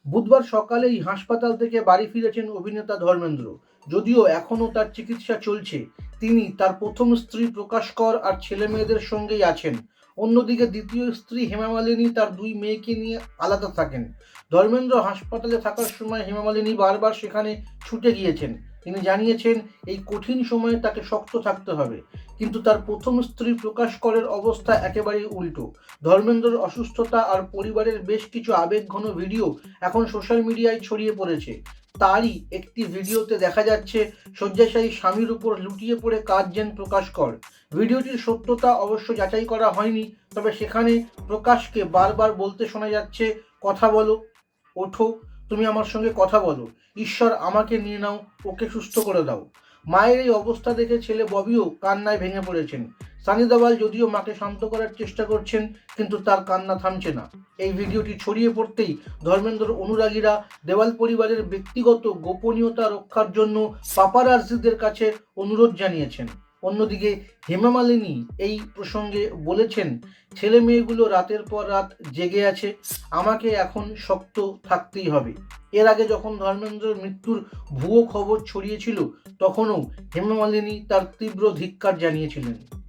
বুধবার সকালেই হাসপাতাল থেকে বাড়ি ফিরেছেন অভিনেতা ধর্মেন্দ্র। যদিও এখনও তার চিকিৎসা চলছে, তিনি তার প্রথম স্ত্রী প্রকাশ কর আর ছেলেমেয়েদের সঙ্গেই আছেন। অন্যদিকে দ্বিতীয় স্ত্রী হেমা মালিনী তার দুই মেয়েকে নিয়ে আলাদা থাকেন। ধর্মেন্দ্র হাসপাতালে থাকার সময় হেমা মালিনী বারবার সেখানে ছুটে গিয়েছেন। তিনি জানিয়েছেন এই কঠিন সময়ে তাকে শক্ত থাকতে হবে। কিন্তু তার প্রথম স্ত্রী প্রকাশ করের অবস্থা একেবারেই উল্টো। ধর্মেন্দ্রর অসুস্থতা আর পরিবারের বেশ কিছু আবেগঘন ভিডিও এখন সোশ্যাল মিডিয়ায় ছড়িয়ে পড়েছে। তারই একটি ভিডিওতে দেখা যাচ্ছে শয্যাশায়ী স্বামীর উপর লুটিয়ে পড়ে কাঁদছেন প্রকাশ কর। ভিডিওটির সত্যতা অবশ্য যাচাই করা হয়নি, তবে সেখানে প্রকাশকে বারবার বলতে শোনা যাচ্ছে, কথা বলো, ওঠো, তুমি আমার সঙ্গে কথা বলো, ঈশ্বর আমাকে নিয়ে নাও, ওকে সুস্থ করে দাও। মায়ের এই অবস্থা দেখে ছেলে ববিও কান্নায় ভেঙে পড়েছেন। সানি দেওয়াল যদিও মাকে শান্ত করার চেষ্টা করছেন, কিন্তু তার কান্না থামছে না। এই ভিডিওটি ছড়িয়ে পড়তেই ধর্মেন্দ্রর অনুরাগীরা দেওয়াল পরিবারের ব্যক্তিগত গোপনীয়তা রক্ষার জন্য পাপারাজ্জিদের কাছে অনুরোধ জানিয়েছেন। অন্যদিকে হেমা মালিনী এই প্রসঙ্গে বলেছেন, ছেলে মেয়েগুলো রাতের পর রাত জেগে আছে, আমাকে এখন শক্ত থাকতেই হবে। এর আগে যখন ধর্মেন্দ্রের মৃত্যুর ভুয়ো খবর ছড়িয়েছিল, তখনও হেমা মালিনী তার তীব্র ধিক্কার জানিয়েছিলেন।